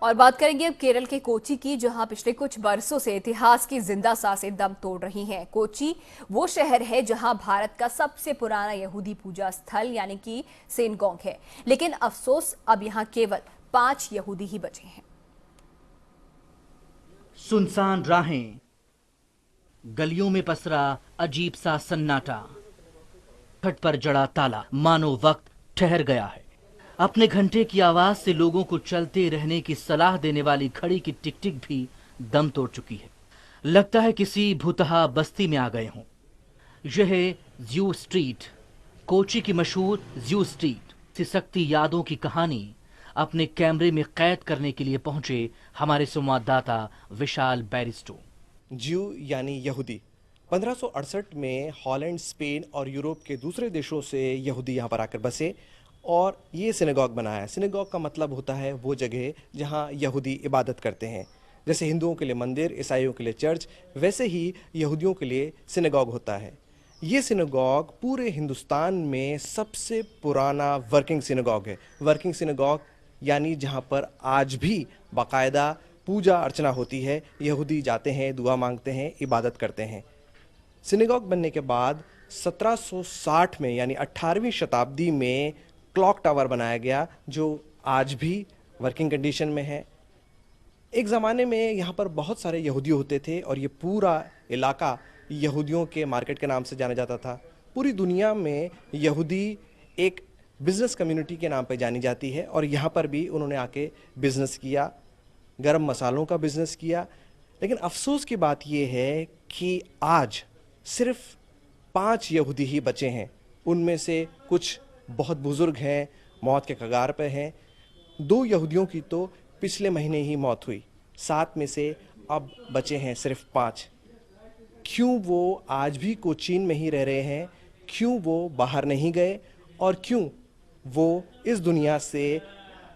और बात करेंगे अब केरल के कोची की, जहां पिछले कुछ बरसों से इतिहास की जिंदा सांसें दम तोड़ रही हैं। कोची वो शहर है जहां भारत का सबसे पुराना यहूदी पूजा स्थल यानी कि सिनागॉग है, लेकिन अफसोस अब यहां केवल 5 यहूदी ही बचे हैं। सुनसान राहें, गलियों में पसरा अजीब सा सन्नाटा, खट पर जड़ा ताला, मानो वक्त ठहर गया है। अपने घंटे की आवाज से लोगों को चलते रहने की सलाह देने वाली घड़ी की टिक टिक भी दम तोड़ चुकी है। लगता है किसी भूतहा बस्ती में आ गए हों। यह है ज़्यू स्ट्रीट, कोची की मशहूर ज़्यू स्ट्रीट। सिसकती यादों की कहानी अपने कैमरे में कैद करने के लिए पहुंचे हमारे संवाददाता विशाल बैरिस्टो। ज्यू यानी यहूदी 1568 में हॉलैंड, स्पेन और यूरोप के दूसरे देशों से यहूदी यहाँ पर आकर बसे और ये सिनेगॉग बनाया। सिनेगॉग का मतलब होता है वो जगह जहाँ यहूदी इबादत करते हैं। जैसे हिंदुओं के लिए मंदिर, ईसाइयों के लिए चर्च, वैसे ही यहूदियों के लिए सिनेगॉग होता है। ये सिनेगॉग पूरे हिंदुस्तान में सबसे पुराना वर्किंग सिनेगॉग है। वर्किंग सिनेगॉग यानी जहाँ पर आज भी बाकायदा पूजा अर्चना होती है, यहूदी जाते हैं, दुआ मांगते हैं, इबादत करते हैं। सिनेगॉग बनने के बाद 1760 में यानी 18वीं शताब्दी में क्लॉक टावर बनाया गया, जो आज भी वर्किंग कंडीशन में है। एक ज़माने में यहाँ पर बहुत सारे यहूदी होते थे और ये पूरा इलाका यहूदियों के मार्केट के नाम से जाना जाता था। पूरी दुनिया में यहूदी एक बिज़नेस कम्युनिटी के नाम पर जानी जाती है और यहाँ पर भी उन्होंने आके बिज़नेस किया, गरम मसालों का बिज़नेस किया। लेकिन अफसोस की बात यह है कि आज सिर्फ 5 यहूदी ही बचे हैं। उनमें से कुछ बहुत बुज़ुर्ग हैं, मौत के कगार पर हैं। 2 यहूदियों की तो पिछले महीने ही मौत हुई। 7 में से अब बचे हैं सिर्फ 5। क्यों वो आज भी कोचीन में ही रह रहे हैं, क्यों वो बाहर नहीं गए और क्यों वो इस दुनिया से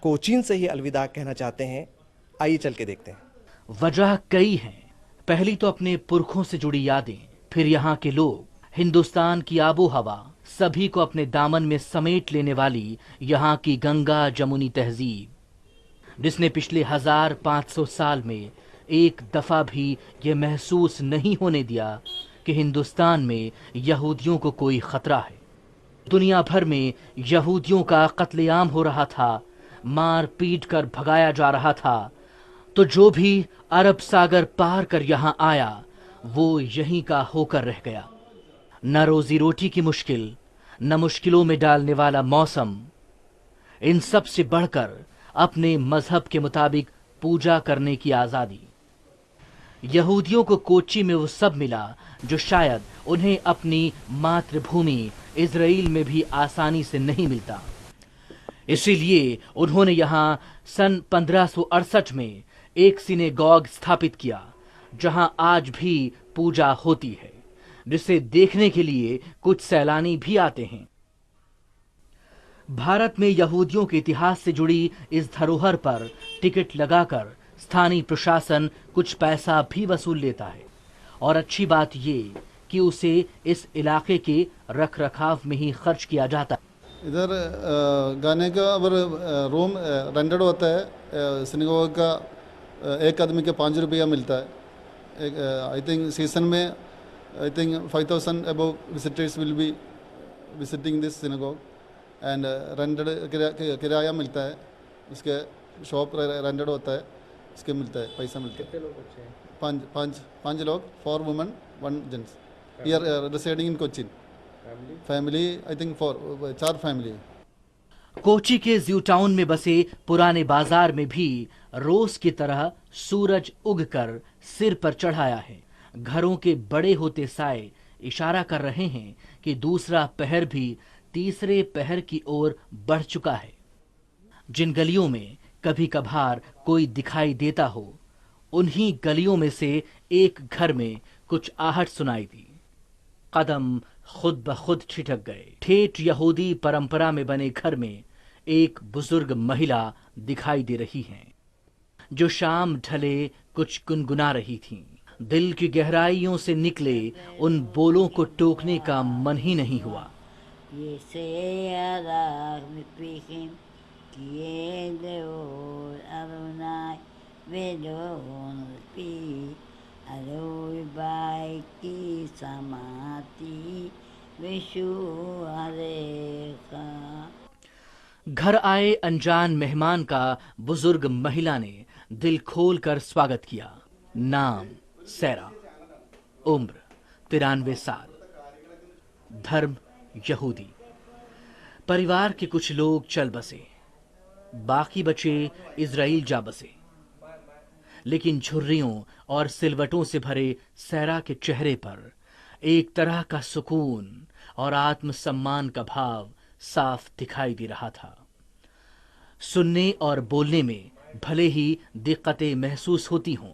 कोचीन से ही अलविदा कहना चाहते हैं, आइए चल के देखते हैं। वजह कई हैं। पहली तो अपने पुरखों से जुड़ी यादें, फिर यहाँ के लोग, हिंदुस्तान की आबो हवा, सभी को अपने दामन में समेट लेने वाली यहाँ की गंगा जमुनी तहजीब, जिसने पिछले 1500 साल में एक दफा भी ये महसूस नहीं होने दिया कि हिंदुस्तान में यहूदियों को कोई खतरा है। दुनिया भर में यहूदियों का कत्लेआम हो रहा था, मार पीट कर भगाया जा रहा था, तो जो भी अरब सागर पार कर यहाँ आया वो यहीं का होकर रह गया। न रोजी रोटी की मुश्किल, न मुश्किलों में डालने वाला मौसम, इन सब से बढ़कर अपने मजहब के मुताबिक पूजा करने की आजादी। यहूदियों को कोची में वो सब मिला जो शायद उन्हें अपनी मातृभूमि इजराइल में भी आसानी से नहीं मिलता। इसीलिए उन्होंने यहाँ सन 1568 में एक सिनेगॉग स्थापित किया, जहां आज भी पूजा होती है, जिसे देखने के लिए कुछ सैलानी भी आते हैं। भारत में यहूदियों के इतिहास से जुड़ी इस धरोहर पर टिकट लगाकर स्थानीय प्रशासन कुछ पैसा भी वसूल लेता है और अच्छी बात ये कि उसे इस इलाके के रखरखाव में ही खर्च किया जाता है। इधर गाने का अगर रूम रेंटेड होता है, सिनेगॉग का एक आदमी के 5 रुपया मिलता है। आई थिंक सीजन में I think 5000 above visitors will be visiting this synagogue and rented किराया मिलता है। उसके शॉप रेंटेड होता है, इसके मिलता है, पैसा मिलता है। कितने लोग बच्चे हैं? पाँच लोग, 4 women 1 gents here residing in Cochin. Family I think 4 family. Kochi के ज़्यू टाउन में बसे पुराने बाजार में भी रोज की तरह सूरज उगकर सिर पर चढ़ाया है। घरों के बड़े होते साए इशारा कर रहे हैं कि दूसरा पहर भी तीसरे पहर की ओर बढ़ चुका है। जिन गलियों में कभी कभार कोई दिखाई देता हो, उन्हीं गलियों में से एक घर में कुछ आहट सुनाई दी। कदम खुद ब खुद छिटक गए। ठेठ यहूदी परंपरा में बने घर में एक बुजुर्ग महिला दिखाई दे रही हैं, जो शाम ढले कुछ गुनगुना रही थीं। दिल की गहराइयों से निकले उन बोलों को टोकने का मन ही नहीं हुआ। Kieleon Adonai Vedon Pi Adoi Bai Ki Samati Vishu Arecha. घर आए अनजान मेहमान का बुजुर्ग महिला ने दिल खोल कर स्वागत किया। नाम सैरा, उम्र 93 साल, धर्म यहूदी। परिवार के कुछ लोग चल बसे, बाकी बचे इजराइल जा बसे। लेकिन झुर्रियों और सिलवटों से भरे सैरा के चेहरे पर एक तरह का सुकून और आत्मसम्मान का भाव साफ दिखाई दे रहा था। सुनने और बोलने में भले ही दिक्कतें महसूस होती हों,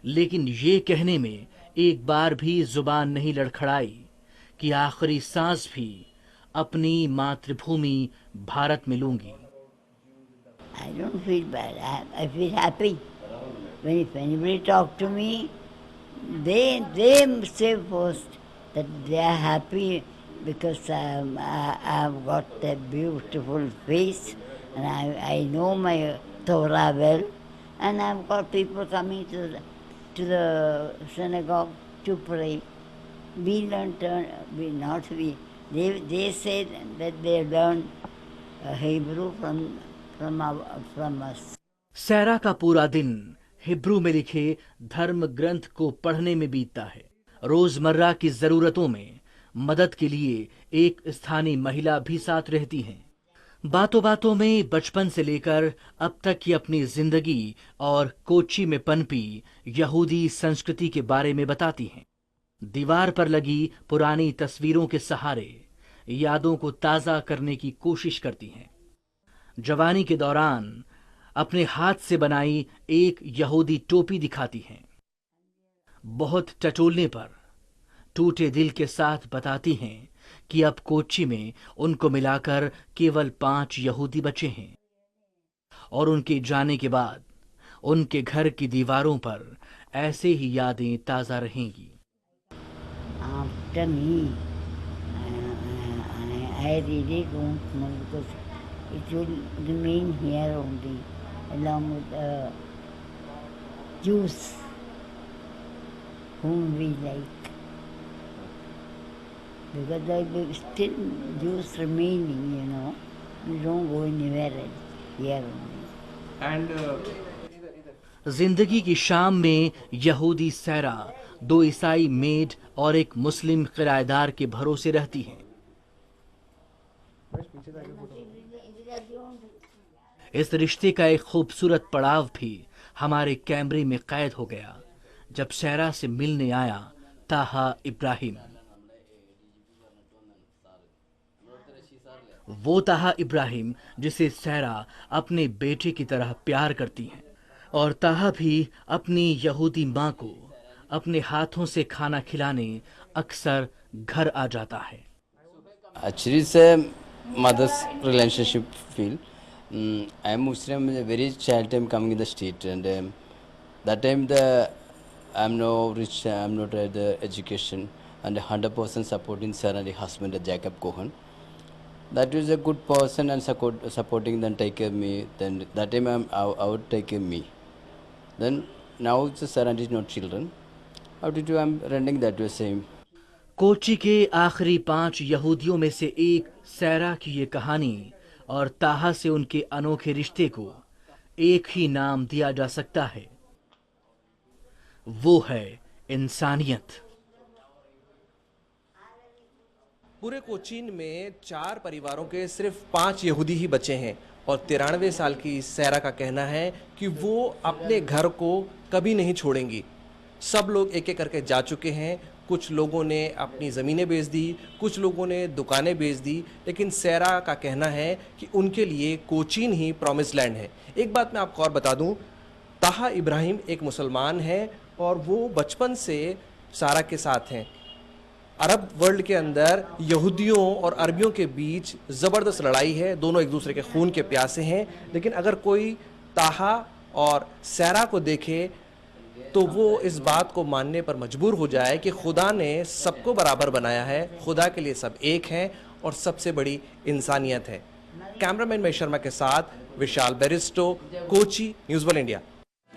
लेकिन ये कहने में एक बार भी जुबान नहीं लड़खड़ाई कि आखिरी सांस भी अपनी मातृभूमि भारत में लूंगी। I don't feel bad. I feel happy. If anybody talk to me, they say first that they are happy because I've got a beautiful face and I know my Torah well, and I've got people coming to the synagogue to pray. We learned, they say that they learned Hebrew from us. सैरा का पूरा दिन Hebrew में लिखे धर्म ग्रंथ को पढ़ने में बीतता है। रोजमर्रा की जरूरतों में मदद के लिए एक स्थानीय महिला भी साथ रहती हैं। बातों बातों में बचपन से लेकर अब तक की अपनी जिंदगी और कोच्चि में पनपी यहूदी संस्कृति के बारे में बताती हैं। दीवार पर लगी पुरानी तस्वीरों के सहारे यादों को ताजा करने की कोशिश करती हैं। जवानी के दौरान अपने हाथ से बनाई एक यहूदी टोपी दिखाती हैं। बहुत टटोलने पर टूटे दिल के साथ बताती हैं कि अब कोच्चि में उनको मिलाकर केवल 5 यहूदी बचे हैं और उनके जाने के बाद उनके घर की दीवारों पर ऐसे ही यादें ताजा रहेंगी। After me, I really don't know because it will remain here only along with the Jews whom we like. Because there will still Jews remaining, we don't go anywhere else, here only. And जिंदगी की शाम में यहूदी सैरा 2 ईसाई made और एक मुस्लिम किराएदार के भरोसे रहती हैं। इस रिश्ते का एक खूबसूरत पड़ाव भी हमारे कैमरे में कैद हो गया जब सैरा से मिलने आया ताहा इब्राहिम। वो ताहा इब्राहिम जिसे सैरा अपने बेटे की तरह प्यार करती हैं, और ताहा भी अपनी यहूदी माँ को अपने हाथों से खाना खिलाने अक्सर घर आ जाता है। Actually, it's a mother's relationship feel. I am Muslim. A very child time coming in the street, and that time I'm no rich. I'm not at the education, and 100% supporting Sarah and the husband Jacob Cohen. That was a good person and supporting then take care of me. Then that time I would take care of me. Then now it's Sarah and is not children. How to do? I'm renting that way same. Kochi के आखिरी 5 यहूदियों में से एक सैरा की ये कहानी और ताहा से उनके अनोखे रिश्ते को एक ही नाम दिया जा सकता है, वो है इंसानियत। पूरे कोचीन में 4 परिवारों के सिर्फ 5 यहूदी ही बचे हैं और 93 साल की सैरा का कहना है कि वो अपने घर को कभी नहीं छोड़ेंगी। सब लोग एक एक करके जा चुके हैं। कुछ लोगों ने अपनी ज़मीनें बेच दी, कुछ लोगों ने दुकानें बेच दी, लेकिन सैरा का कहना है कि उनके लिए कोचीन ही प्रॉमिस लैंड है। एक बात मैं आपको और बता दूं, ताहा इब्राहिम एक मुसलमान है और वो बचपन से सारा के साथ हैं। अरब वर्ल्ड के अंदर यहूदियों और अरबियों के बीच ज़बरदस्त लड़ाई है, दोनों एक दूसरे के खून के प्यासे हैं। लेकिन अगर कोई ताहा और सैरा को देखे तो वो इस बात को मानने पर मजबूर हो जाए कि खुदा ने सबको बराबर बनाया है, खुदा के लिए सब एक हैं और सबसे बड़ी इंसानियत है। कैमरामैन महेश शर्मा के साथ विशाल बेरिस्टो, कोची, न्यूज़ वर्ल्ड इंडिया।